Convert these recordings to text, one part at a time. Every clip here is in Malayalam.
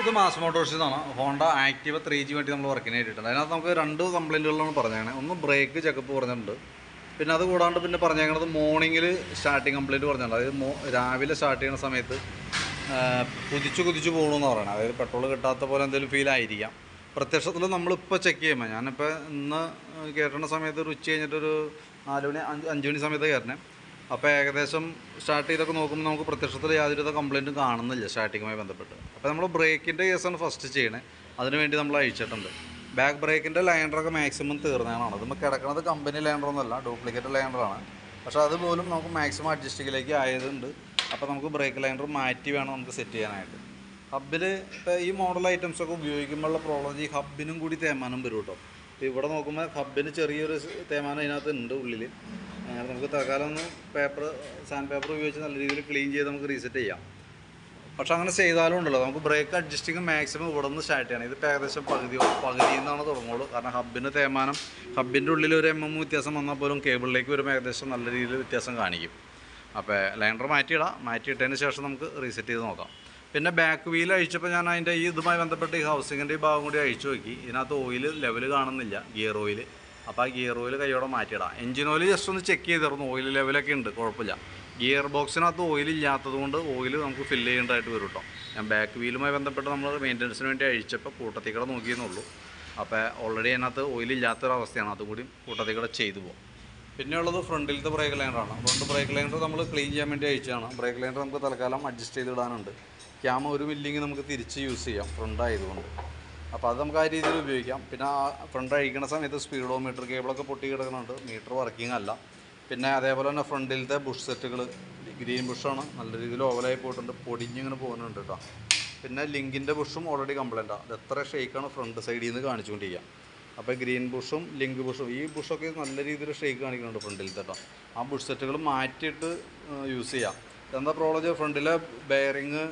ഇത് മാസ് മോട്ടോഴ്സിൽ നിന്നാണ് ഹോണ്ട ആക്റ്റീവ 3G വേണ്ടി നമ്മൾ വർക്കിന് വേണ്ടിയിട്ടുണ്ട്. അതിനകത്ത് നമുക്ക് 2 കംപ്ലയിൻറ്റുകളാണ് പറഞ്ഞേക്കണേ. ഒന്ന് ബ്രേക്ക് ചെക്കപ്പ് പറഞ്ഞിട്ടുണ്ട്, പിന്നെ അത് കൂടാണ്ട് പിന്നെ പറഞ്ഞേക്കണത് മോർണിംഗിൽ സ്റ്റാർട്ടിങ് കംപ്ലയിൻറ്റ് പറഞ്ഞിട്ടുണ്ട്. അതായത് രാവിലെ സ്റ്റാർട്ട് ചെയ്യുന്ന സമയത്ത് കുതിച്ചു പോകണമെന്ന് പറയണം. അതായത് പെട്രോൾ കിട്ടാത്ത പോലെ എന്തെങ്കിലും ഫീൽ ആയിരിക്കാം. പ്രത്യക്ഷത്തിൽ നമ്മളിപ്പോൾ ചെക്ക് ചെയ്യുമ്പോൾ ഞാനിപ്പോൾ ഇന്ന് കയറുന്ന സമയത്ത് ഒരു ഉച്ച കഴിഞ്ഞിട്ടൊരു 4 മണി 5 മണി സമയത്ത് കയറണേ. അപ്പോൾ ഏകദേശം സ്റ്റാർട്ട് ചെയ്തൊക്കെ നോക്കുമ്പോൾ നമുക്ക് പ്രത്യക്ഷത്തിൽ യാതൊരുവിധ കംപ്ലയിൻറ്റും കാണുന്നില്ല സ്റ്റാർട്ടിങ്ങുമായി ബന്ധപ്പെട്ട്. അപ്പോൾ നമ്മൾ ബ്രേക്കിൻ്റെ കേസാണ് ഫസ്റ്റ് ചെയ്യണേ. അതിനുവേണ്ടി നമ്മൾ അഴിച്ചിട്ടുണ്ട്. ബാക്ക് ബ്രേക്കിൻ്റെ ലൈനറൊക്കെ മാക്സിമം തീർന്നതാണ്. അതുമ്പോൾ കിടക്കുന്നത് കമ്പനി ലൈനറൊന്നുമല്ല, ഡ്യൂപ്ലിക്കേറ്റ് ലൈനറാണ്. പക്ഷേ അതുപോലും നമുക്ക് മാക്സിമം അഡ്ജസ്റ്റിങ്ങിലേക്ക് ആയതുണ്ട്. അപ്പോൾ നമുക്ക് ബ്രേക്ക് ലൈനർ മാറ്റി വേണം നമുക്ക് സെറ്റ് ചെയ്യാനായിട്ട്. ഹബ്ബിൽ ഇപ്പോൾ ഈ മോഡൽ ഐറ്റംസൊക്കെ ഉപയോഗിക്കുമ്പോഴുള്ള പ്രോബ്ലം ഈ ഹബ്ബിനും കൂടി തേയ്മാനം വരും കേട്ടോ. ഇപ്പോൾ ഇവിടെ നോക്കുമ്പോൾ ഹബ്ബിന് ചെറിയൊരു തേയ്മാനം ഇതിനകത്ത് ഉണ്ട് ഉള്ളിൽ. നമുക്ക് തൽക്കാലം ഒന്ന് സാൻഡ് പേപ്പർ ഉപയോഗിച്ച് നല്ല രീതിയിൽ ക്ലീൻ ചെയ്ത് നമുക്ക് റീസെറ്റ് ചെയ്യാം. പക്ഷെ അങ്ങനെ ചെയ്താലും ഉണ്ടല്ലോ, നമുക്ക് ബ്രേക്ക് അഡ്ജസ്റ്റിങ് മാക്സിമം ഇവിടെ നിന്ന് സ്റ്റാർട്ട് ചെയ്യണം. ഇതിപ്പോൾ ഏകദേശം പകുതിയിൽ നിന്നാണ് തുടങ്ങുള്ളൂ. കാരണം ഹബ്ബിന് തേയ്മാനം, ഹബ്ബിൻ്റെ ഉള്ളിൽ ഒരു വ്യത്യാസം വന്നാൽ പോലും കേബിളിലേക്ക് വരുമ്പോൾ ഏകദേശം നല്ല രീതിയിൽ വ്യത്യാസം കാണിക്കും. അപ്പോൾ ലൈനർ മാറ്റിയിട്ടതിന് ശേഷം നമുക്ക് റീസെറ്റ് ചെയ്ത് നോക്കാം. പിന്നെ ബാക്ക് വീൽ അഴിച്ചപ്പോൾ ഞാൻ അതിൻ്റെ ഇതുമായി ബന്ധപ്പെട്ട് ഈ ഹൗസിങ്ങിൻ്റെ ഈ ഭാഗം കൂടി അഴിച്ചു നോക്കി. ഇതിനകത്ത് ഓയിൽ ലെവൽ കാണുന്നില്ല, ഗിയർ ഓയിൽ. അപ്പോൾ ആ ഗിയർ ഓയിൽ കൈയോടെ മാറ്റിയിടാം. എഞ്ചിൻ ഓയിൽ ജസ്റ്റ് ഒന്ന് ചെക്ക് ചെയ്തിരുന്നു, ഓയിൽ ലെവലൊക്കെ ഉണ്ട്, കുഴപ്പമില്ല. ഗിയർ ബോക്സിനകത്ത് ഓയിൽ ഇല്ലാത്തത് കൊണ്ട് ഓയിൽ നമുക്ക് ഫില്ല് ചെയ്യേണ്ടതായിട്ട് വരും കേട്ടോ. ഞാൻ ബാക്ക് വീലുമായി ബന്ധപ്പെട്ട് നമ്മൾ മെയിൻ്റനൻസിന് വേണ്ടി അഴിച്ചപ്പോൾ കൂട്ടത്തിൽ കൂടെ നോക്കിയെന്നുള്ളൂ. അപ്പോൾ ഓൾറെഡി അതിനകത്ത് ഓയിൽ ഇല്ലാത്തൊരവസ്ഥയാണ്, അതുകൂടി കൂട്ടത്തിൽ കൂടെ ചെയ്തു പോകും. പിന്നെയുള്ളത് ഫ്രണ്ടിലത്തെ ബ്രേക്ക് ലൈനറാണ്. ഫ്രണ്ട് ബ്രേക്ക് ലൈനർ നമ്മൾ ക്ലീൻ ചെയ്യാൻ വേണ്ടി അഴിച്ചതാണ്. ബ്രേക്ക് ലൈനർ നമുക്ക് തൽക്കാലം അഡ്ജസ്റ്റ് ചെയ്തിടാനുണ്ട്. ക്യാമ ഒരു മില്ലിങ് നമുക്ക് തിരിച്ച് യൂസ് ചെയ്യാം ഫ്രണ്ട് ആയതുകൊണ്ട്. അപ്പോൾ അത് നമുക്ക് ആ രീതിയിൽ ഉപയോഗിക്കാം. പിന്നെ ആ ഫ്രണ്ട് അഴിക്കുന്ന സമയത്ത് സ്പീഡോമീറ്റർ കേബിളൊക്കെ പൊട്ടി കിടക്കുന്നുണ്ട്, മീറ്റർ വർക്കിംഗ് അല്ല. പിന്നെ അതേപോലെ തന്നെ ഫ്രണ്ടിലത്തെ ബുഷ് സെറ്റുകൾ ഗ്രീൻ ബുഷാണ്, നല്ല രീതിയിൽ ഓവലായി പോയിട്ടുണ്ട്, പൊടിഞ്ഞിങ്ങനെ പോകുന്നുണ്ട് കേട്ടോ. പിന്നെ ലിങ്കിൻ്റെ ബുഷും ഓൾറെഡി കംപ്ലൈൻറ്റാണ്. അത് എത്ര ഷേക്കാണ് ഫ്രണ്ട് സൈഡിൽ നിന്ന് കാണിച്ചുകൊണ്ടിരിക്കുക. അപ്പോൾ ഗ്രീൻ ബുഷും ലിങ്ക് ബുഷും ഈ ബുഷൊക്കെ നല്ല രീതിയിൽ ഷേക്ക് കാണിക്കുന്നുണ്ട് ഫ്രണ്ടിലത്തെ കേട്ടോ. ആ ബുഷ് സെറ്റുകൾ മാറ്റിയിട്ട് യൂസ് ചെയ്യാം. എന്താ പ്രോബ്ലം, ഫ്രണ്ടിലെ ബെയറിങ്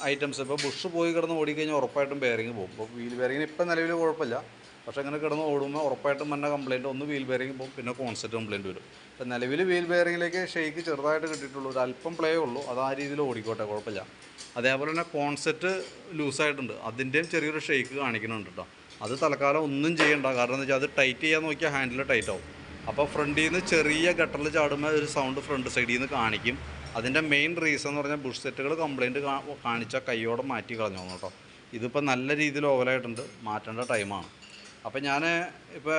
ഐറ്റംസ് ഇപ്പോൾ ബുഷ് പോയി കിടന്ന് ഓടിക്കഴിഞ്ഞാൽ ഉറപ്പായിട്ടും ബെയറിങ് പോകും. ഇപ്പോൾ വീൽ ബെയറിങ്ങിന് ഇപ്പം നിലവിൽ കുഴപ്പമില്ല, പക്ഷേ അങ്ങനെ കിടന്ന് ഓടുമ്പോൾ ഉറപ്പായിട്ടും തന്നെ കംപ്ലയിൻറ്റ്, ഒന്ന് വീൽ ബെയറിങ് പോകും, പിന്നെ കോൺസെപ്റ്റ് കംപ്ലയിൻറ്റ് വരും. ഇപ്പം നിലവിൽ വീൽ ബെയറിങ്ങിലേക്ക് ഷേക്ക് ചെറുതായിട്ട് കിട്ടിയിട്ടുള്ളൂ, ഒരു അല്പം പ്ലേ ഉള്ളൂ, അത് ആ രീതിയിൽ ഓടിക്കോട്ടെ, കുഴപ്പമില്ല. അതേപോലെ തന്നെ കോൺസെപ്റ്റ് ലൂസായിട്ടുണ്ട്, അതിൻ്റെയും ചെറിയൊരു ഷേക്ക് കാണിക്കുന്നുണ്ട് കേട്ടോ. അത് തൽക്കാലം ഒന്നും ചെയ്യണ്ട, കാരണം എന്താ വെച്ചാൽ അത് ടൈറ്റ് ചെയ്യാൻ നോക്കിയാൽ ഹാൻഡിൽ ടൈറ്റ് ആവും. അപ്പോൾ ഫ്രണ്ടിൽ നിന്ന് ചെറിയ ഗട്ടറിൽ ചാടുമ്പോൾ ഒരു സൗണ്ട് ഫ്രണ്ട് സൈഡിൽ നിന്ന് കാണിക്കും. അതിൻ്റെ മെയിൻ റീസൺ എന്ന് പറഞ്ഞാൽ ബുഷ് സെറ്റുകൾ കംപ്ലയിൻറ്റ് കാണിച്ചാൽ കൈയോടെ മാറ്റി കളഞ്ഞു കേട്ടോ. ഇതിപ്പോൾ നല്ല രീതിയിൽ ഓവലായിട്ടുണ്ട്, മാറ്റേണ്ട ടൈമാണ്. അപ്പോൾ ഞാൻ ഇപ്പോൾ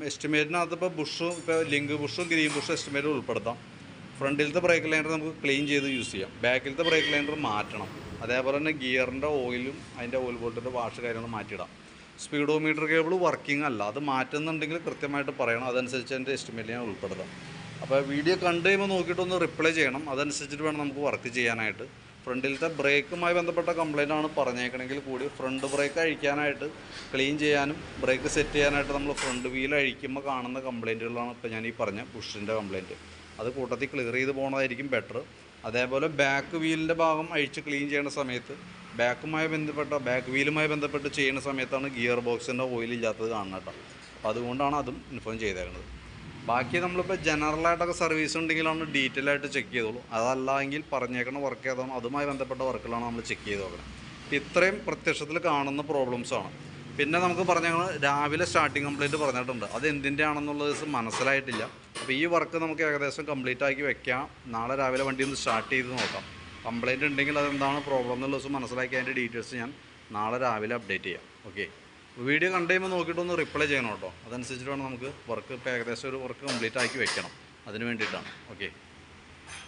എസ്റ്റിമേറ്റിനകത്ത് ഇപ്പോൾ ബുഷും ഇപ്പോൾ ലിങ്ക് ബുഷും ഗ്രീൻ ബുഷും എസ്റ്റിമേറ്റ് ഉൾപ്പെടുത്താം. ഫ്രണ്ടിലത്തെ ബ്രേക്ക് ലൈനർ നമുക്ക് ക്ലീൻ ചെയ്ത് യൂസ് ചെയ്യാം, ബാക്കിലത്തെ ബ്രേക്ക് ലൈനർ മാറ്റണം. അതേപോലെ തന്നെ ഗിയറിൻ്റെ ഓയിലും അതിൻ്റെ ഓയിൽ ബോൾട്ടിൻ്റെ വാഷ് കാര്യങ്ങൾ മാറ്റിയിടാം. സ്പീഡോമീറ്റർ കേബിൾ വർക്കിംഗ് അല്ല, അത് മാറ്റുന്നുണ്ടെങ്കിൽ കൃത്യമായിട്ട് പറയണം, അതനുസരിച്ച് എൻ്റെ എസ്റ്റിമേറ്റ് ഞാൻ ഉൾപ്പെടുത്താം. അപ്പോൾ വീഡിയോ കണ്ടു കഴിയുമ്പോൾ നോക്കിയിട്ടൊന്ന് റിപ്ലൈ ചെയ്യണം, അതനുസരിച്ചിട്ട് വേണം നമുക്ക് വർക്ക് ചെയ്യാനായിട്ട്. ഫ്രണ്ടിലത്തെ ബ്രേക്കുമായി ബന്ധപ്പെട്ട കംപ്ലയിൻ്റാണ് പറഞ്ഞേക്കണമെങ്കിൽ കൂടി ഫ്രണ്ട് ബ്രേക്ക് അഴിക്കാനായിട്ട് ക്ലീൻ ചെയ്യാനും ബ്രേക്ക് സെറ്റ് ചെയ്യാനായിട്ട് നമ്മൾ ഫ്രണ്ട് വീൽ അഴിക്കുമ്പോൾ കാണുന്ന കംപ്ലയിൻറ്റുകളാണ് ഇപ്പോൾ ഞാൻ ഈ പറഞ്ഞ പുഷിൻ്റെ കംപ്ലയിൻറ്റ്. അത് കൂട്ടത്തിൽ ക്ലിയർ ചെയ്ത് പോകുന്നതായിരിക്കും ബെറ്റർ. അതേപോലെ ബാക്ക് വീലിൻ്റെ ഭാഗം അഴിച്ച് ക്ലീൻ ചെയ്യുന്ന സമയത്ത് ബാക്ക് വീലുമായി ബന്ധപ്പെട്ട് ചെയ്യുന്ന സമയത്താണ് ഗിയർ ബോക്സിൻ്റെ ഓയിൽ ഇല്ലാത്തത് കാണുന്നത് കേട്ടോ. അപ്പോൾ അതുകൊണ്ടാണ് അതും ഇൻഫോം ചെയ്തേക്കുന്നത്. ബാക്കി നമ്മളിപ്പോൾ ജനറലായിട്ടൊക്കെ സർവീസ് ഉണ്ടെങ്കിലാണ് ഡീറ്റെയിൽ ആയിട്ട് ചെക്ക് ചെയ്തോളൂ. അതല്ല എങ്കിൽ പറഞ്ഞേക്കുന്ന വർക്ക് ഏതാണോ അതുമായി ബന്ധപ്പെട്ട വർക്കുകളാണ് നമ്മൾ ചെക്ക് ചെയ്ത് നോക്കണം. ഇത്രയും പ്രത്യക്ഷത്തിൽ കാണുന്ന പ്രോബ്ലംസാണ്. പിന്നെ നമുക്ക് പറഞ്ഞാൽ രാവിലെ സ്റ്റാർട്ടിങ് കംപ്ലയിൻറ്റ് പറഞ്ഞിട്ടുണ്ട്, അത് എന്തിൻ്റെ ആണെന്നുള്ളത് മനസ്സിലായിട്ടില്ല. അപ്പോൾ ഈ വർക്ക് നമുക്ക് ഏകദേശം കംപ്ലീറ്റ് ആക്കി വെക്കാം. നാളെ രാവിലെ വണ്ടി ഒന്ന് സ്റ്റാർട്ട് ചെയ്ത് നോക്കാം. കംപ്ലയിൻറ്റ് ഉണ്ടെങ്കിൽ അതെന്താണ് പ്രോബ്ലം എന്നുള്ള ദിവസം മനസ്സിലാക്കി അതിൻ്റെ ഡീറ്റെയിൽസ് ഞാൻ നാളെ രാവിലെ അപ്ഡേറ്റ് ചെയ്യാം. ഓക്കെ, വീഡിയോ കണ്ടു കഴിയുമ്പോൾ നോക്കിയിട്ടൊന്ന് റിപ്ലൈ ചെയ്യണം കേട്ടോ. അതനുസരിച്ചിട്ട് വേണം നമുക്ക് വർക്ക്, ഇപ്പോൾ ഏകദേശം ഒരു വർക്ക് കംപ്ലീറ്റ് ആക്കി വെക്കണം, അതിന് വേണ്ടിയിട്ടാണ്. ഓക്കെ.